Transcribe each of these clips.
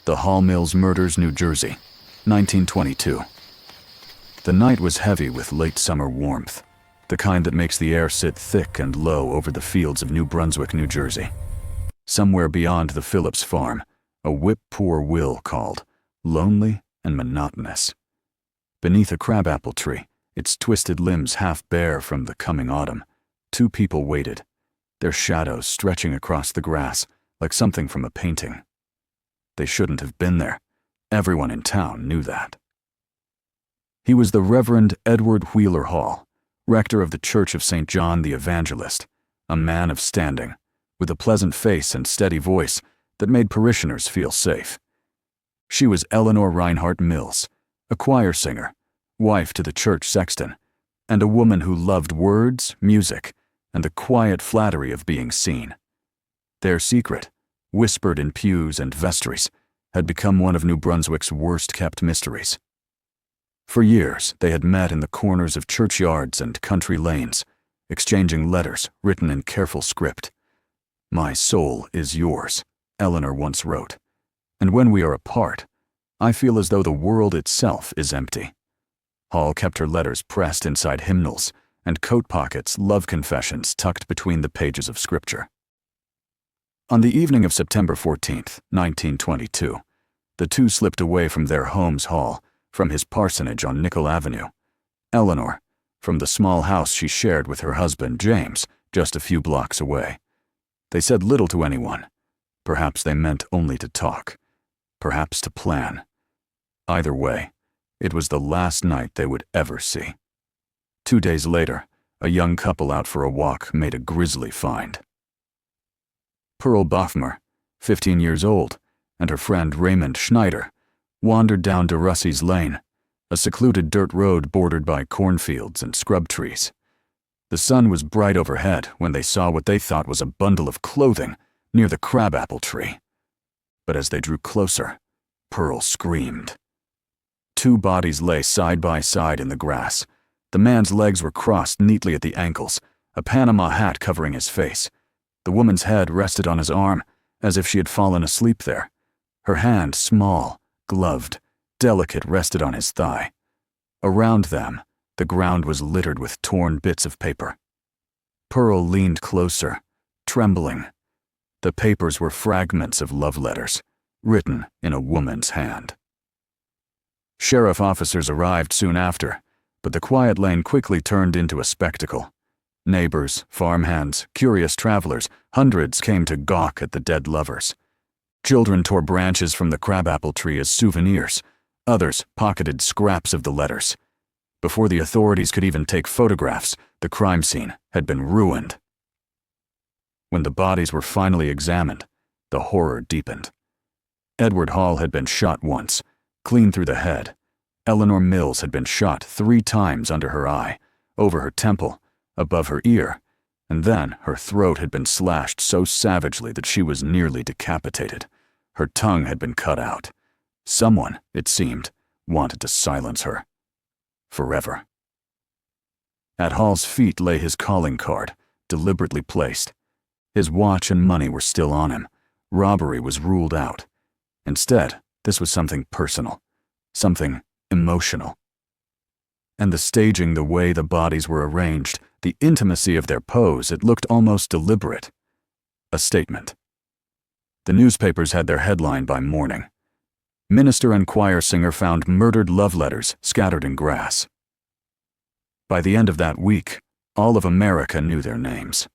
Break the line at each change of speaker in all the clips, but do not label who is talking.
The Hall Mills Murders, New Jersey, 1922. The night was heavy with late summer warmth, the kind that makes the air sit thick and low over the fields of New Brunswick, New Jersey. Somewhere beyond the Phillips farm, a whip-poor will called, lonely and monotonous. Beneath a crabapple tree, its twisted limbs half bare from the coming autumn, two people waited, their shadows stretching across the grass like something from a painting. They shouldn't have been there. Everyone in town knew that. He was the Reverend Edward Hall, rector of the Church of St. John the Evangelist, a man of standing, with a pleasant face and steady voice that made parishioners feel safe. She was Eleanor Mills, a choir singer, wife to the church sexton, and a woman who loved words, music, and the quiet flattery of being seen. Their secret, whispered in pews and vestries, had become one of New Brunswick's worst-kept mysteries. For years, they had met in the corners of churchyards and country lanes, exchanging letters written in careful script. "My soul is yours," Eleanor once wrote, "and when we are apart, I feel as though the world itself is empty." Hall kept her letters pressed inside hymnals and coat pockets love confessions tucked between the pages of scripture. On the evening of September 14th, 1922, the two slipped away from their home's hall, from his parsonage on Nickel Avenue. Eleanor, from the small house she shared with her husband, James, just a few blocks away. They said little to anyone. Perhaps they meant only to talk. Perhaps to plan. Either way, it was the last night they would ever see. 2 days later, a young couple out for a walk made a grisly find. Pearl Bothmer, 15 years old, and her friend Raymond Schneider wandered down DeRussey's Lane, a secluded dirt road bordered by cornfields and scrub trees. The sun was bright overhead when they saw what they thought was a bundle of clothing near the crabapple tree. But as they drew closer, Pearl screamed. Two bodies lay side by side in the grass. The man's legs were crossed neatly at the ankles, a Panama hat covering his face. The woman's head rested on his arm, as if she had fallen asleep there. Her hand, small, gloved, delicate, rested on his thigh. Around them, the ground was littered with torn bits of paper. Pearl leaned closer, trembling. The papers were fragments of love letters, written in a woman's hand. Sheriff officers arrived soon after, but the quiet lane quickly turned into a spectacle. Neighbors, farmhands, curious travelers, hundreds came to gawk at the dead lovers. Children tore branches from the crabapple tree as souvenirs. Others pocketed scraps of the letters. Before the authorities could even take photographs, the crime scene had been ruined. When the bodies were finally examined, the horror deepened. Edward Hall had been shot once, clean through the head. Eleanor Mills had been shot 3 times under her eye, over her temple, above her ear, and then her throat had been slashed so savagely that she was nearly decapitated. Her tongue had been cut out. Someone, it seemed, wanted to silence her. Forever. At Hall's feet lay his calling card, deliberately placed. His watch and money were still on him. Robbery was ruled out. Instead, this was something personal, something emotional. And the staging, the way the bodies were arranged, the intimacy of their pose, it looked almost deliberate. A statement. The newspapers had their headline by morning. Minister and choir singer found murdered love letters scattered in grass. By the end of that week, all of America knew their names.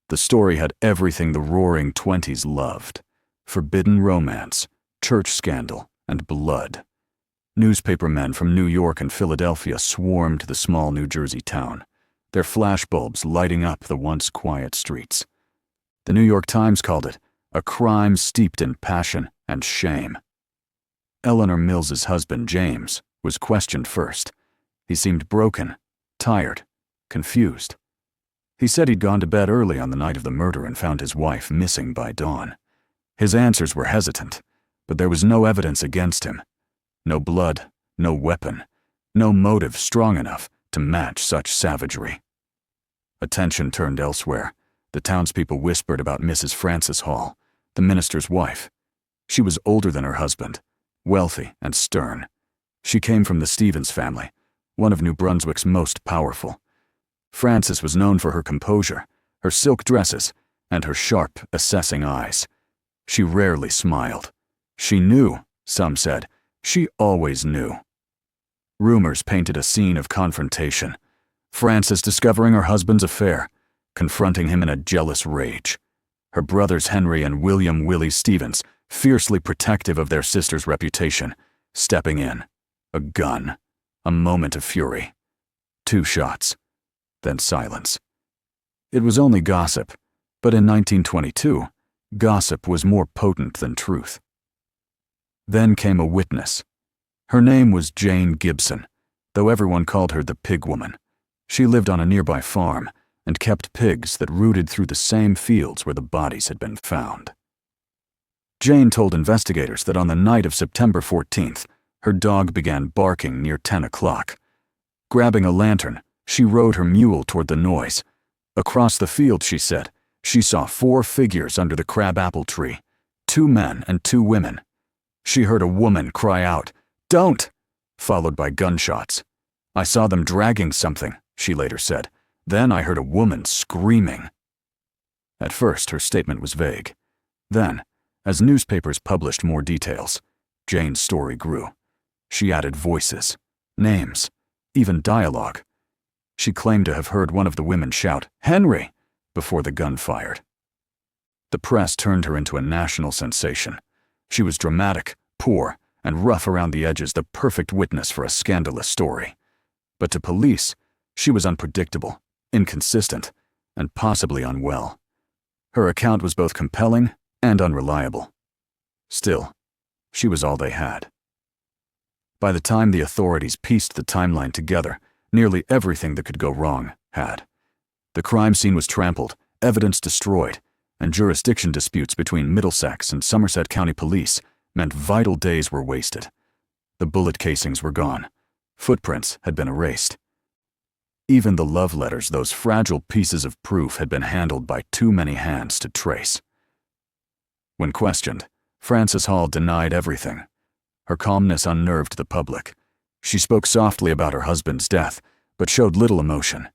The story had everything the roaring 20s loved: forbidden romance, church scandal, and blood. Newspapermen from New York and Philadelphia swarmed the small New Jersey town, their flashbulbs lighting up the once quiet streets. The New York Times called it a crime steeped in passion and shame. Eleanor Mills's husband, James, was questioned first. He seemed broken, tired, confused. He said he'd gone to bed early on the night of the murder and found his wife missing by dawn. His answers were hesitant, but there was no evidence against him. No blood, no weapon, no motive strong enough to match such savagery. Attention turned elsewhere. The townspeople whispered about Mrs. Frances Hall, the minister's wife. She was older than her husband, wealthy and stern. She came from the Stevens family, one of New Brunswick's most powerful. Frances was known for her composure, her silk dresses, and her sharp, assessing eyes. She rarely smiled. She knew, some said. She always knew. Rumors painted a scene of confrontation. Frances discovering her husband's affair, confronting him in a jealous rage. Her brothers Henry and William "Willie" Stevens, fiercely protective of their sister's reputation, stepping in. A gun. A moment of fury. 2 shots. Then silence. It was only gossip, but in 1922, gossip was more potent than truth. Then came a witness. Her name was Jane Gibson, though everyone called her the Pig Woman. She lived on a nearby farm and kept pigs that rooted through the same fields where the bodies had been found. Jane told investigators that on the night of September 14th, her dog began barking near 10 o'clock. Grabbing a lantern, she rode her mule toward the noise. Across the field, she said, she saw 4 figures under the crabapple tree, 2 men and 2 women. She heard a woman cry out, "Don't!" followed by gunshots. "I saw them dragging something," she later said. "Then I heard a woman screaming." At first, her statement was vague. Then, as newspapers published more details, Jane's story grew. She added voices, names, even dialogue. She claimed to have heard one of the women shout, "Henry!" before the gun fired. The press turned her into a national sensation. She was dramatic, poor, and rough around the edges, the perfect witness for a scandalous story. But to police, she was unpredictable, inconsistent, and possibly unwell. Her account was both compelling and unreliable. Still, she was all they had. By the time the authorities pieced the timeline together, nearly everything that could go wrong had. The crime scene was trampled, evidence destroyed, and jurisdiction disputes between Middlesex and Somerset County Police meant vital days were wasted. The bullet casings were gone. Footprints had been erased. Even the love letters, those fragile pieces of proof, had been handled by too many hands to trace. When questioned, Frances Hall denied everything. Her calmness unnerved the public. She spoke softly about her husband's death, but showed little emotion.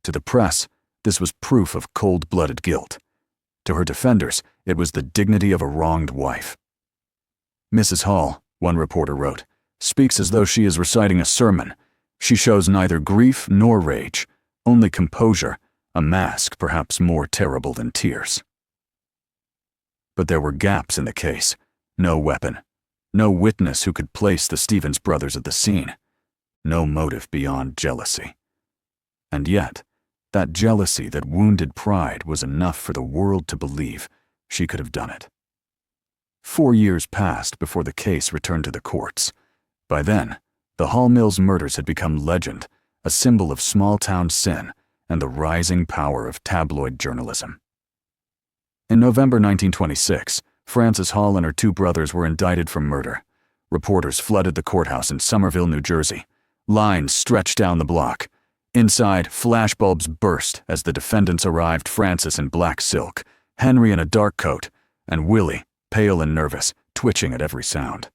To the press, this was proof of cold-blooded guilt. To her defenders, it was the dignity of a wronged wife. "Mrs. Hall," one reporter wrote, "speaks as though she is reciting a sermon. She shows neither grief nor rage, only composure, a mask perhaps more terrible than tears." But there were gaps in the case. No weapon. No witness who could place the Stevens brothers at the scene. No motive beyond jealousy. And yet, that jealousy that wounded pride was enough for the world to believe she could have done it. 4 years passed before the case returned to the courts. By then, the Hall Mills murders had become legend, a symbol of small-town sin and the rising power of tabloid journalism. In November 1926, Frances Hall and her 2 brothers were indicted for murder. Reporters flooded the courthouse in Somerville, New Jersey. Lines stretched down the block. Inside, flashbulbs burst as the defendants arrived, Frances in black silk, Henry in a dark coat, and Willie, pale and nervous, twitching at every sound.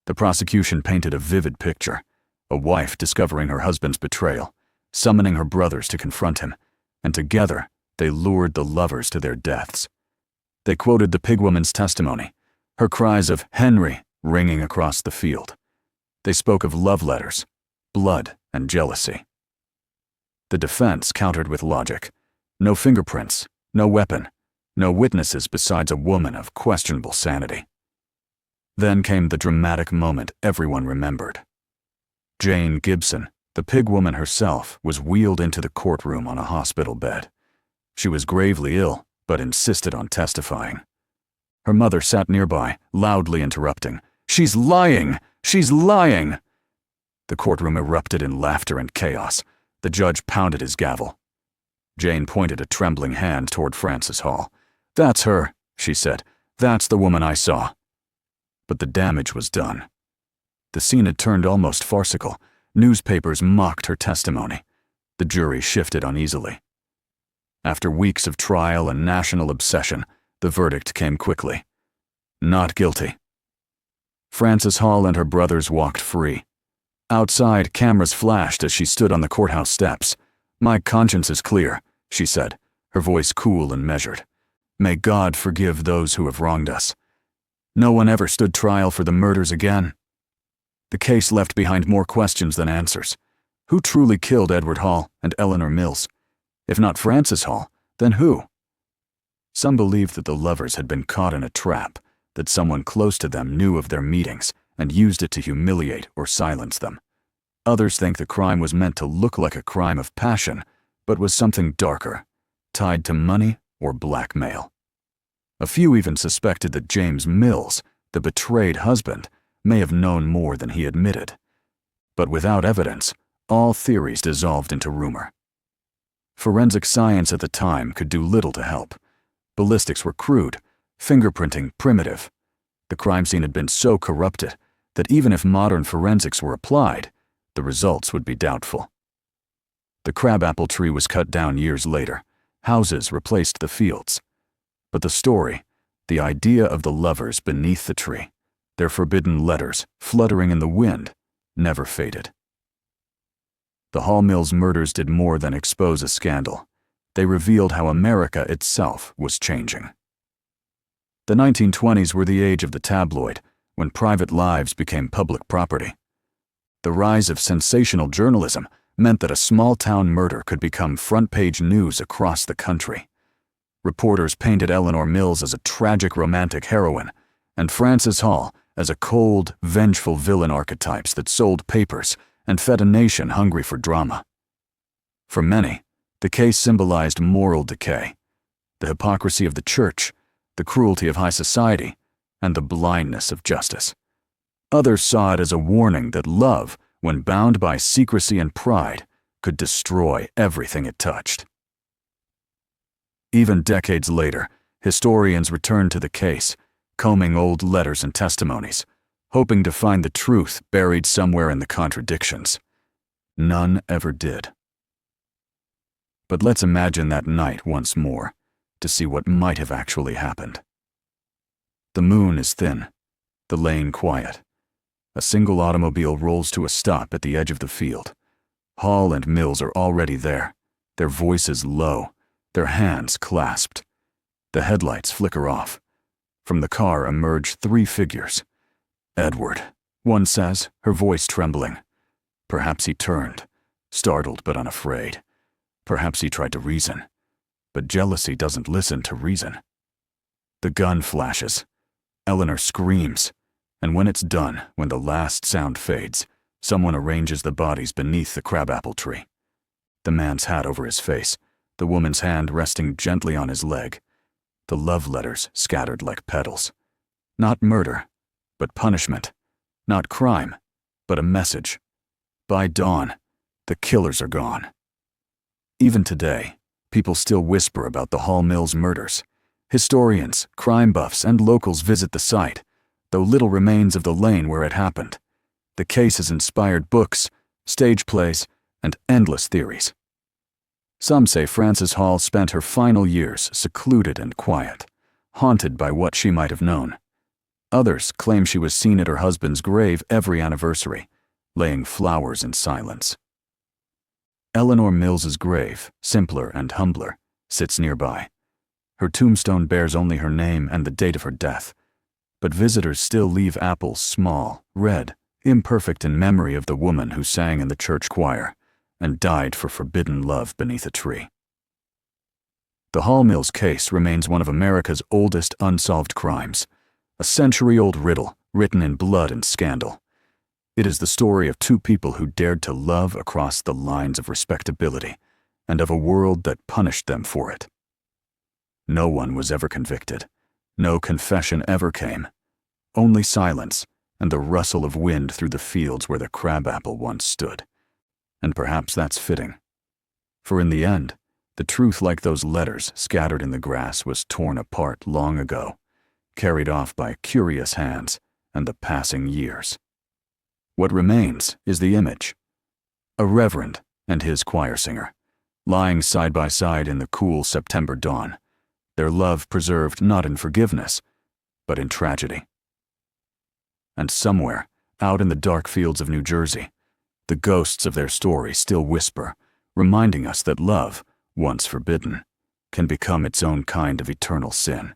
The prosecution painted a vivid picture, a wife discovering her husband's betrayal, summoning her brothers to confront him, and together they lured the lovers to their deaths. They quoted the pigwoman's testimony, her cries of "Henry" ringing across the field. They spoke of love letters, blood, and jealousy. The defense countered with logic. No fingerprints, no weapon, no witnesses besides a woman of questionable sanity. Then came the dramatic moment everyone remembered. Jane Gibson, the pigwoman herself, was wheeled into the courtroom on a hospital bed. She was gravely ill, but insisted on testifying. Her mother sat nearby, loudly interrupting. "She's lying! She's lying!" The courtroom erupted in laughter and chaos. The judge pounded his gavel. Jane pointed a trembling hand toward Frances Hall. "That's her," she said. "That's the woman I saw." But the damage was done. The scene had turned almost farcical. Newspapers mocked her testimony. The jury shifted uneasily. After weeks of trial and national obsession, the verdict came quickly. Not guilty. Frances Hall and her brothers walked free. Outside, cameras flashed as she stood on the courthouse steps. "My conscience is clear," she said, her voice cool and measured. "May God forgive those who have wronged us. No one ever stood trial for the murders again." The case left behind more questions than answers. Who truly killed Edward Hall and Eleanor Mills? If not Frances Hall, then who? Some believed that the lovers had been caught in a trap, that someone close to them knew of their meetings and used it to humiliate or silence them. Others think the crime was meant to look like a crime of passion, but was something darker, tied to money or blackmail. A few even suspected that James Mills, the betrayed husband, may have known more than he admitted. But without evidence, all theories dissolved into rumor. Forensic science at the time could do little to help. Ballistics were crude, fingerprinting primitive. The crime scene had been so corrupted that even if modern forensics were applied, the results would be doubtful. The crabapple tree was cut down years later. Houses replaced the fields. But the story, the idea of the lovers beneath the tree, their forbidden letters fluttering in the wind, never faded. The Hall Mills murders did more than expose a scandal. They revealed how America itself was changing. The 1920s were the age of the tabloid, when private lives became public property. The rise of sensational journalism meant that a small-town murder could become front-page news across the country. Reporters painted Eleanor Mills as a tragic romantic heroine, and Frances Hall as a cold, vengeful villain archetypes that sold papers and fed a nation hungry for drama. For many, the case symbolized moral decay, the hypocrisy of the church, the cruelty of high society, and the blindness of justice. Others saw it as a warning that love, when bound by secrecy and pride, could destroy everything it touched. Even decades later, historians returned to the case, combing old letters and testimonies, hoping to find the truth buried somewhere in the contradictions. None ever did. But let's imagine that night once more, to see what might have actually happened. The moon is thin, the lane quiet. A single automobile rolls to a stop at the edge of the field. Hall and Mills are already there, their voices low, their hands clasped. The headlights flicker off. From the car emerge three figures. "Edward," one says, her voice trembling. Perhaps he turned, startled but unafraid. Perhaps he tried to reason. But jealousy doesn't listen to reason. The gun flashes. Eleanor screams. And when it's done, when the last sound fades, someone arranges the bodies beneath the crabapple tree. The man's hat over his face, the woman's hand resting gently on his leg. The love letters scattered like petals. Not murder, but punishment. Not crime, but a message. By dawn, the killers are gone. Even today, people still whisper about the Hall Mills murders. Historians, crime buffs, and locals visit the site, though little remains of the lane where it happened. The case has inspired books, stage plays, and endless theories. Some say Frances Hall spent her final years secluded and quiet, haunted by what she might have known. Others claim she was seen at her husband's grave every anniversary, laying flowers in silence. Eleanor Mills's grave, simpler and humbler, sits nearby. Her tombstone bears only her name and the date of her death, but visitors still leave apples small, red, imperfect in memory of the woman who sang in the church choir and died for forbidden love beneath a tree. The Hall Mills case remains one of America's oldest unsolved crimes, a century-old riddle written in blood and scandal. It is the story of two people who dared to love across the lines of respectability and of a world that punished them for it. No one was ever convicted. No confession ever came. Only silence and the rustle of wind through the fields where the crabapple once stood. And perhaps that's fitting. For in the end, the truth, like those letters scattered in the grass, was torn apart long ago, carried off by curious hands and the passing years. What remains is the image. A reverend and his choir singer, lying side by side in the cool September dawn, their love preserved not in forgiveness, but in tragedy. And somewhere, out in the dark fields of New Jersey, the ghosts of their story still whisper, reminding us that love, once forbidden, can become its own kind of eternal sin.